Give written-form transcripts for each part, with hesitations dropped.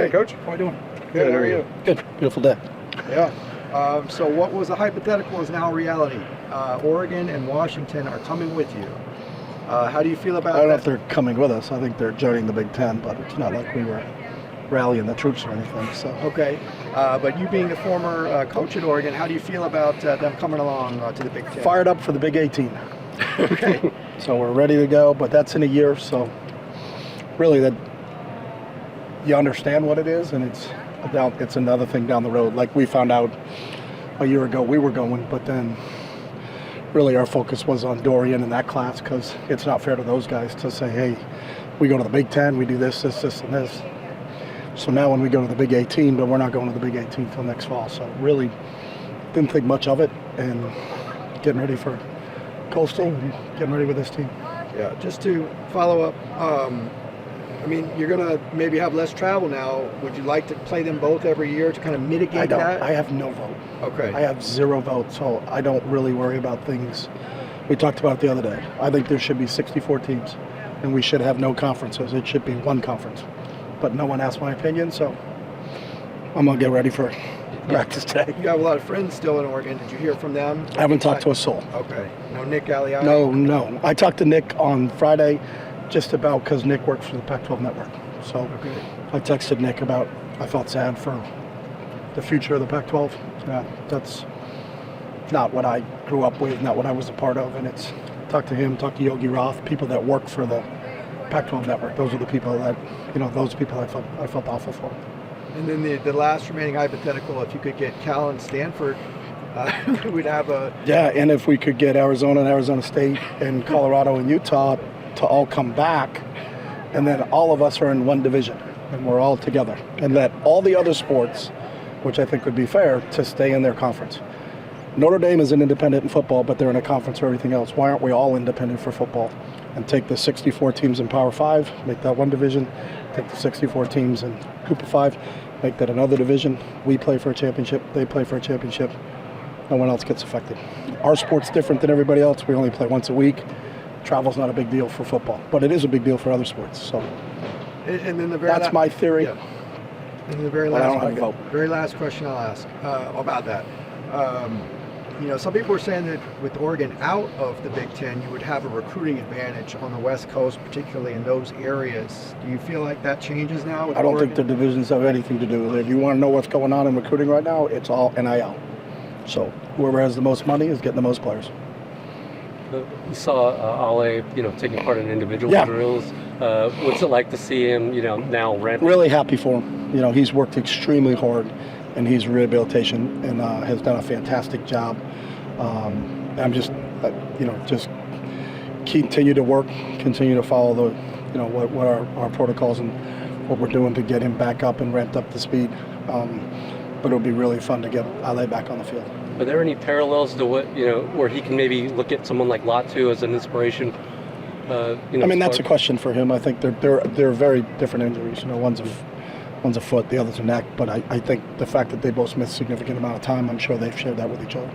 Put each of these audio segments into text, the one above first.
Hey, Coach. How are you doing? Good. How are you? Good. Beautiful day. Yeah. So what was a hypothetical is now a reality. Oregon and Washington are coming with you. How do you feel about I don't know that? if they're coming with us. I think they're joining the Big Ten, but it's not like we were rallying the troops or anything. So Okay. But you being the former coach at Oregon, how do you feel about them coming along to the Big Ten? fired up for the Big 18. Okay. So we're ready to go, but that's in a year. So really, that you understand what it is, and it's another thing down the road. Like we found out a year ago, we were going, but then really our focus was on Dorian and that class because it's not fair to those guys to say, hey, we go to the Big Ten, we do this, and this. So now when we go to the Big 18, but we're not going to the Big 18 till next fall. So really didn't think much of it, and getting ready for Coastal and getting ready with this team. Yeah. Just to follow up, I mean, you're going to maybe have less travel now. Would you like to play them both every year to kind of mitigate that? I have no vote. Okay. I have 0 votes, so I don't really worry about things. We talked about it the other day. I think there should be 64 teams, and we should have no conferences. It should be one conference. But no one asked my opinion, so I'm going to get ready for practice today. You have a lot of friends still in Oregon. Did you hear from them? I haven't talked to a soul. Okay. No Nick Aliati? No. I talked to Nick on Friday just about because Nick works for the Pac-12 network. So Okay. I texted Nick about I felt sad for the future of the Pac-12. Yeah, that's not what I grew up with, not what I was a part of. And it's talk to him, talk to Yogi Roth, people that work for the Pac-12 network. Those are the people that, those people I felt awful for. And then the last remaining hypothetical, if you could get Cal and Stanford, we'd have a... Yeah, and if we could get Arizona and Arizona State and Colorado and Utah to all come back, and then all of us are in one division, and we're all together, and let all the other sports, which I think would be fair, to stay in their conference. Notre Dame is an independent in football, but they're in a conference for everything else. Why aren't we all independent for football? And take the 64 teams in Power 5, make that one division, take the 64 teams in Group of 5, make that another division. We play for a championship, they play for a championship. No one else gets affected. Our sport's different than everybody else. We only play once a week. Travel's not a big deal for football, but it is a big deal for other sports. So And then the very that's my theory. Yeah. And then the very But I last, don't have a vote. very last question I'll ask about that. Some people are saying that with Oregon out of the Big Ten, you would have a recruiting advantage on the West Coast, particularly in those areas. Do you feel like that changes now? With I don't Oregon? think the divisions have anything to do with it. If you want to know what's going on in recruiting right now, it's all NIL. So whoever has the most money is getting the most players. You saw Ale, taking part in individual Yeah. drills. What's it like to see him, now ramping? Really happy for him. He's worked extremely hard, and he's rehabilitation and has done a fantastic job. I'm just, just continue to work, continue to follow the, what our protocols and what we're doing to get him back up and ramped up to speed. But it'll be really fun to get Ale back on the field. Are there any parallels to what, where he can maybe look at someone like Latu as an inspiration? That's a question for him. I think they're very different injuries. One's a foot, the other's a neck. But I think the fact that they both missed a significant amount of time, I'm sure they've shared that with each other.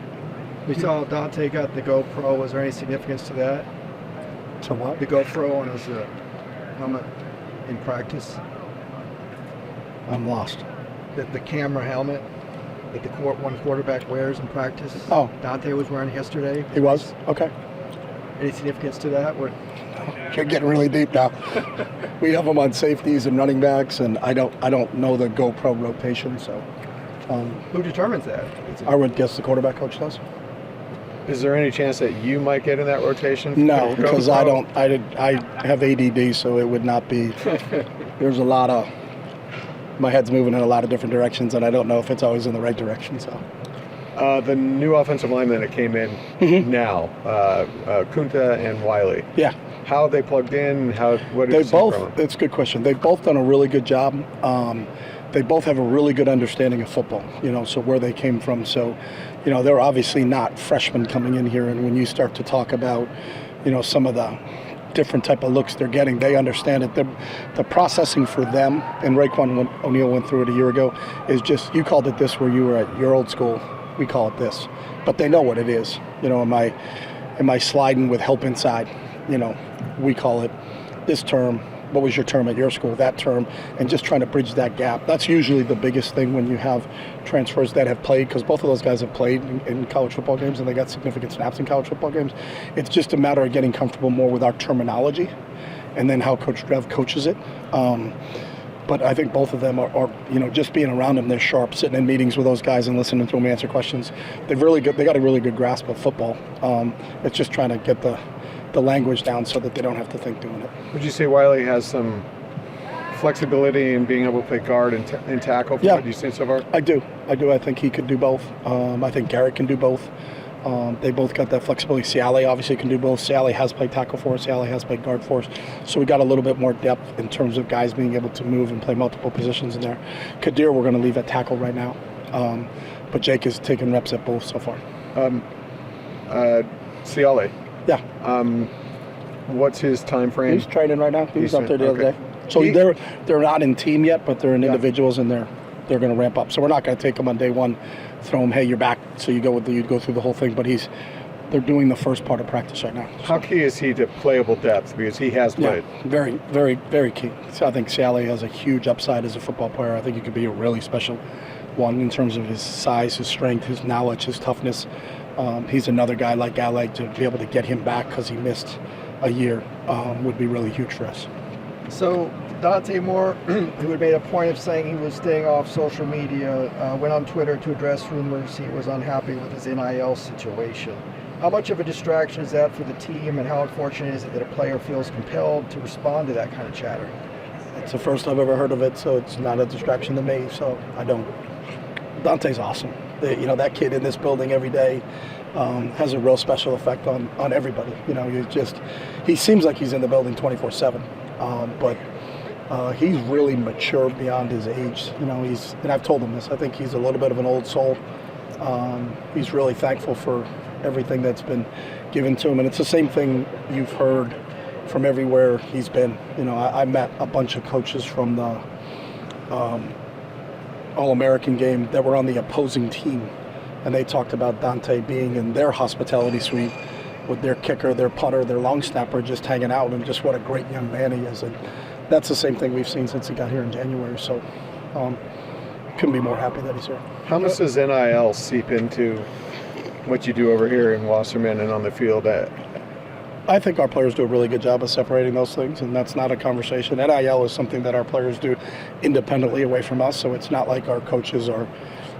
We saw Dante got the GoPro. Was there any significance to that? So what? The GoPro on his helmet in practice? I'm lost. The camera helmet that the one quarterback wears in practice? Oh. Dante was wearing yesterday. He was? Okay. Any significance to that? You're getting really deep now. We have them on safeties and running backs, and I don't know the GoPro rotation, so. Who determines that? I would guess the quarterback coach does. Is there any chance that you might get in that rotation? No, because I have ADD, so it would not be. There's a lot of. My head's moving in a lot of different directions, and I don't know if it's always in the right direction. So. The new offensive lineman that came in now, Kunta and Wiley. Yeah. How have they plugged in? What They have you seen from both. them? It's a good question. They've both done a really good job. They both have a really good understanding of football. So where they came from. So, they're obviously not freshmen coming in here. And when you start to talk about, some of the different type of looks they're getting, they understand it. The processing for them, and Raekwon O'Neal went through it a year ago, is just, you called it this where you were at your old school. We call it this, but they know what it is. Am I sliding with help inside? We call it this term. what was your term at your school, that term, and just trying to bridge that gap. That's usually the biggest thing when you have transfers that have played, because both of those guys have played in college football games and they got significant snaps in college football games. It's just a matter of getting comfortable more with our terminology and then how Coach Drev coaches it. But I think both of them are just being around them, they're sharp, sitting in meetings with those guys and listening to them answer questions. They got a really good grasp of football. It's just trying to get the language down so that they don't have to think doing it. Would you say Wiley has some flexibility in being able to play guard and tackle from what you've seen so far? I do. I think he could do both. I think Garrett can do both. They both got that flexibility. Ciale obviously can do both. Ciale has played tackle for us. Ciale has played guard for us. So we got a little bit more depth in terms of guys being able to move and play multiple positions in there. Kadir we're going to leave at tackle right now. But Jake has taken reps at both so far. Ciale. Yeah. What's his time frame? He's training right now. He was up there the other day. So He- they're not in team yet, but they're in individuals and they're going to ramp up. So we're not going to take them on day one, throw them, hey, you're back. So you go through the whole thing. But they're doing the first part of practice right now. How key is he to playable depth? Because he has played. Yeah, very, very, very key. So I think Ciale has a huge upside as a football player. I think he could be a really special one in terms of his size, his strength, his knowledge, his toughness. He's another guy like Galley to be able to get him back because he missed a year would be really huge for us. So Dante Moore, who had made a point of saying he was staying off social media, went on Twitter to address rumors he was unhappy with his NIL situation. How much of a distraction is that for the team, and how unfortunate is it that a player feels compelled to respond to that kind of chatter? It's the first I've ever heard of it, so it's not a distraction to me, so I don't. Dante's awesome. That kid in this building every day has a real special effect on everybody. He seems like he's in the building 24/7, but he's really mature beyond his age. And I've told him this, I think he's a little bit of an old soul. He's really thankful for everything that's been given to him, and it's the same thing you've heard from everywhere he's been. I met a bunch of coaches from the All-American game that were on the opposing team, and they talked about Dante being in their hospitality suite with their kicker, their punter, their long snapper just hanging out, and just what a great young man he is. And that's the same thing we've seen since he got here in January. So couldn't be more happy that he's here. How much does NIL seep into what you do over here in Wasserman and on the field? I think our players do a really good job of separating those things, and that's not a conversation. NIL is something that our players do independently away from us, so it's not like our coaches are,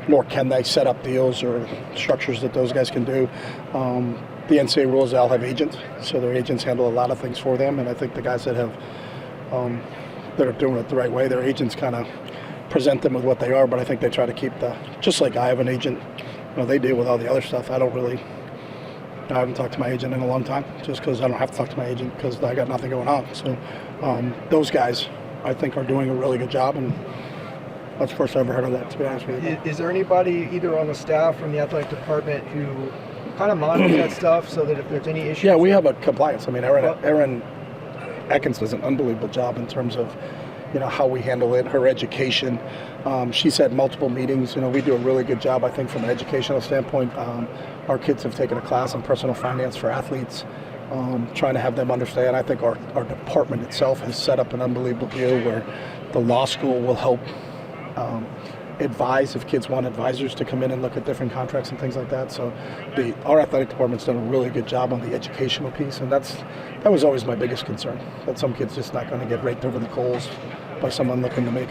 nor can they set up deals or structures that those guys can do. The NCAA rules, they all have agents, so their agents handle a lot of things for them, and I think the guys that are doing it the right way, their agents kind of present them with what they are, but I think they try to keep just like I have an agent, they deal with all the other stuff. I haven't talked to my agent in a long time, just because I don't have to talk to my agent because I got nothing going on. So those guys, I think, are doing a really good job, and that's the first I've ever heard of that, to be honest with you. Is there anybody either on the staff from the athletic department who kind of monitors that stuff so that if there's any issues? Yeah, we have a compliance. I mean, Erin Ekins does an unbelievable job in terms of how we handle it, her education. She's had multiple meetings. We do a really good job, I think, from an educational standpoint. Our kids have taken a class on personal finance for athletes, trying to have them understand. I think our department itself has set up an unbelievable deal where the law school will help advise if kids want advisors to come in and look at different contracts and things like that. So our athletic department's done a really good job on the educational piece, and that was always my biggest concern, that some kid's just not going to get raked over the coals by someone looking to make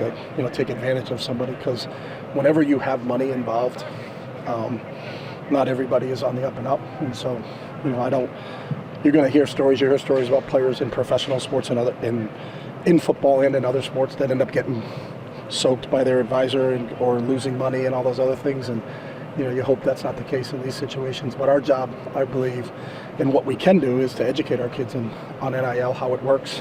take advantage of somebody, because whenever you have money involved, not everybody is on the up and up. And so, you're going to hear stories. You hear stories about players in professional sports and in football and in other sports that end up getting soaked by their advisor or losing money and all those other things. And you hope that's not the case in these situations. But our job, I believe, and what we can do is to educate our kids on NIL, how it works,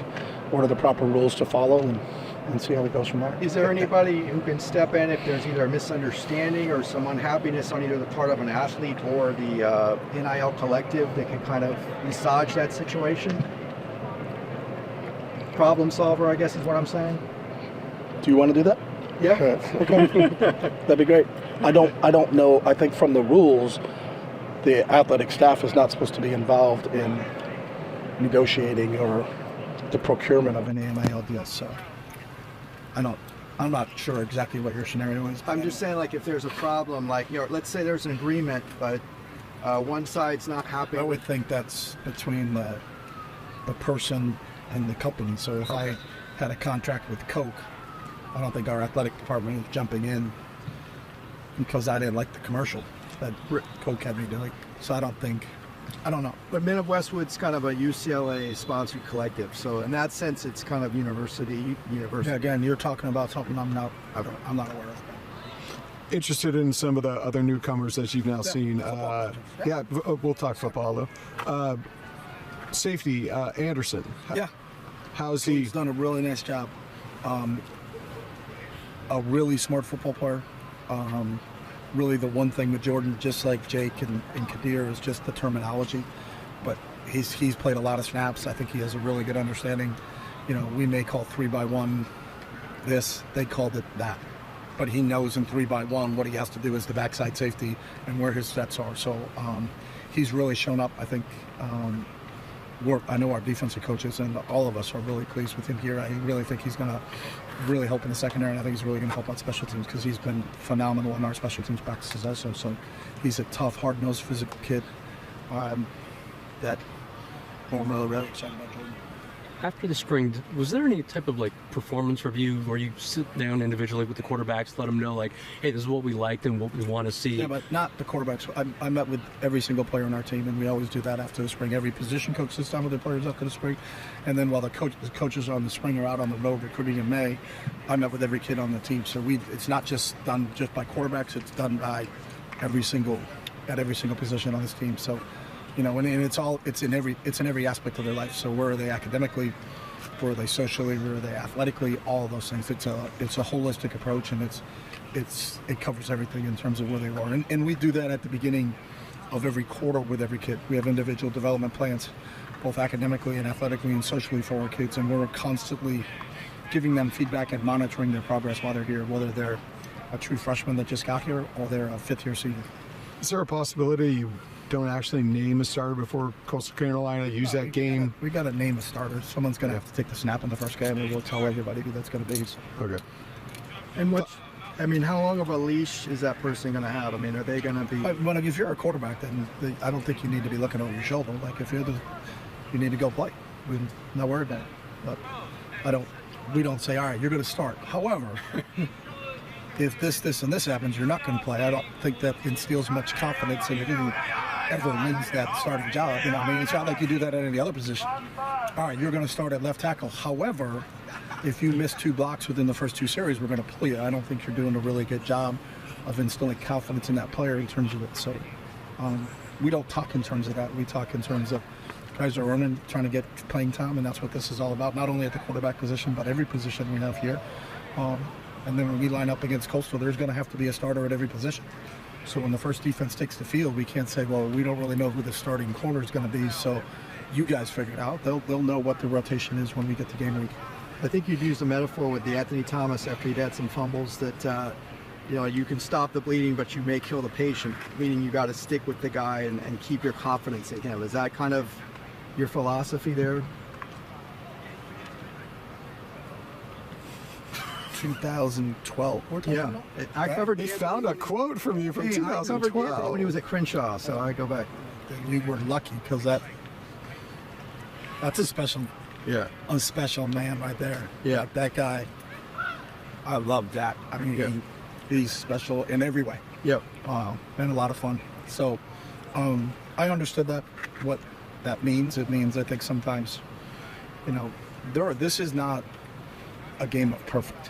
what are the proper rules to follow, and see how it goes from there. Is there anybody who can step in if there's either a misunderstanding or some unhappiness on either the part of an athlete or the NIL collective that can kind of massage that situation? Problem solver, I guess is what I'm saying. Do you want to do that? Yeah. Okay. That'd be great. I don't know. I think from the rules, the athletic staff is not supposed to be involved in negotiating or the procurement of an AMA deal. So I'm not sure exactly what your scenario is. I'm just saying, like, if there's a problem, like, let's say there's an agreement, but one side's not happy. I would think that's between the person and the company. So if I had a contract with Coke, I don't think our athletic department is jumping in because I didn't like the commercial that Coke had me doing. So I don't know. But Men of Westwood's kind of a UCLA-sponsored collective, so in that sense, it's kind of university. Yeah, again, you're talking about something I'm not aware of. Interested in some of the other newcomers that you've now seen. We'll talk football though. Safety, Anderson. Yeah. How's he? He's done a really nice job. A really smart football player. Really the one thing with Jordan, just like Jake and Kadir, is just the terminology. But he's played a lot of snaps. I think he has a really good understanding. You know, we may call 3x1 this, they called it that. But he knows in 3x1 what he has to do is the backside safety and where his steps are. So he's really shown up. I think I know our defensive coaches and all of us are really pleased with him here. I really think he's going to really help in the secondary, and I think he's really going to help on special teams because he's been phenomenal in our special teams practices also. So he's a tough, hard-nosed, physical kid that I'm really excited about Jordan. After the spring, was there any type of like performance review where you sit down individually with the quarterbacks, let them know like, hey, this is what we liked and what we want to see? Yeah, but not the quarterbacks. I met with every single player on our team, and we always do that after the spring. Every position coach sits down with their players after the spring, and then while the coaches on the spring are out on the road recruiting in May, I met with every kid on the team. So it's not just done just by quarterbacks; it's done by every single position on this team. So, you know, and it's in every aspect of their life. So where are they academically? Where are they socially? Where are they athletically? All of those things. It's a holistic approach, and it covers everything in terms of where they are. And we do that at the beginning of every quarter with every kid. We have individual development plans, both academically and athletically and socially for our kids, and we're constantly giving them feedback and monitoring their progress while they're here, whether they're a true freshman that just got here or they're a fifth-year senior. Is there a possibility you don't actually name a starter before Coastal Carolina, use that game? We got to name a starter. Someone's going to have to take the snap in the first game, and we'll tell everybody who that's going to be. Okay. And how long of a leash is that person going to have? I mean, are they going to be? Well, if you're a quarterback, then I don't think you need to be looking over your shoulder. Like if you need to go play. We're not worried about it. But we don't say, all right, you're going to start. However, if this, and this happens, you're not going to play. I don't think that instills much confidence in who ever wins that starting job. You know, I mean, it's not like you do that at any other position. All right, you're going to start at left tackle. However, if you miss 2 blocks within the first 2 series, we're going to pull you. I don't think you're doing a really good job of instilling confidence in that player in terms of it. So we don't talk in terms of that. We talk in terms of guys are earning, trying to get playing time, and that's what this is all about, not only at the quarterback position, but every position we have here. And then when we line up against Coastal, there's going to have to be a starter at every position. So when the first defense takes the field, we can't say, well, we don't really know who the starting corner is going to be, so you guys figure it out. They'll know what the rotation is when we get to game week. I think you'd use the metaphor with the Anthony Thomas after he'd had some fumbles that, you can stop the bleeding, but you may kill the patient, meaning you got to stick with the guy and keep your confidence in him. Is that kind of your philosophy there? 2012. Yeah. I covered They found a quote from you from I covered 2012. when he was at Crenshaw, so I go back. You were lucky because that's a special man right there. Yeah. Like that guy, I love that. I mean, he's special in every way. Yep. And a lot of fun. So I understood that, what that means. It means, I think sometimes, this is not a game of perfect.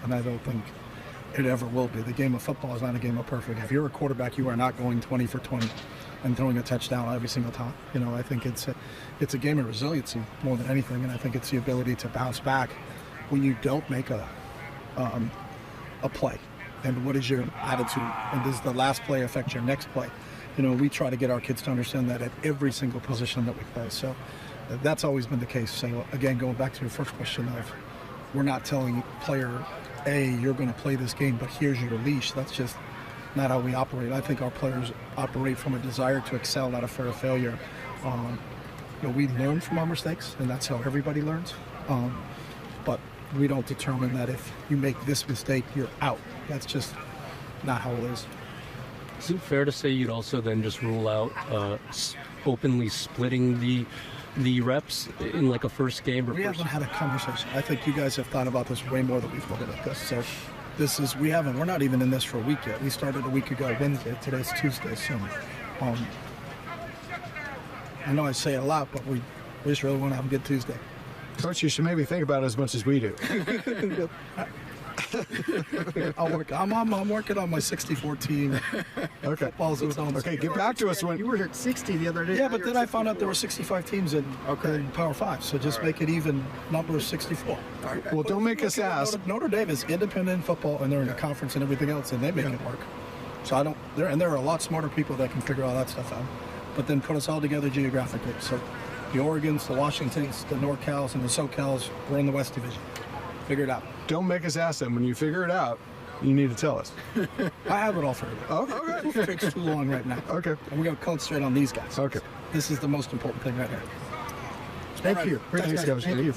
And I don't think it ever will be. The game of football is not a game of perfect. If you're a quarterback, you are not going 20 for 20 and throwing a touchdown every single time. I think it's a game of resiliency more than anything, and I think it's the ability to bounce back when you don't make a play. And what is your attitude? And does the last play affect your next play? We try to get our kids to understand that at every single position that we play. So that's always been the case. So again, going back to your first question of, we're not telling player A, you're going to play this game, but here's your leash. That's just not how we operate. I think our players operate from a desire to excel, not a fear of failure. know, we learn from our mistakes, and that's how everybody learns. But we don't determine that if you make this mistake, you're out. That's just not how it is. Is it fair to say you'd also then just rule out openly splitting the reps in like a first game? Or We haven't had a conversation. I think you guys have thought about this way more than we've looked at this. So we're not even in this for a week yet. We started a week ago Wednesday. Today's Tuesday, so I know I say it a lot, but we just really want to have a good Tuesday. Coach, you should maybe think about it as much as we do. I'm working on my 64 team. Okay. Football zones. Okay, get back to us when You were at 60 the other day. Yeah, but then I found out there were 65 teams in Power 5, so just make it even number 64. Well, don't make us ask. Notre Dame is independent football, and they're in a conference and everything else, and they make it work. So there are a lot smarter people that can figure all that stuff out. But then put us all together geographically. So the Oregons, the Washingtons, the NorCals, and the SoCals, we're in the West Division. Figure it out. Don't make us ask them. When you figure it out, you need to tell us. I have it all figured out. Oh, okay. It takes too long right now. Okay. And we're going to concentrate on these guys. Okay. This is the most important thing right here. Thank you. Thanks, Coach. Thank you.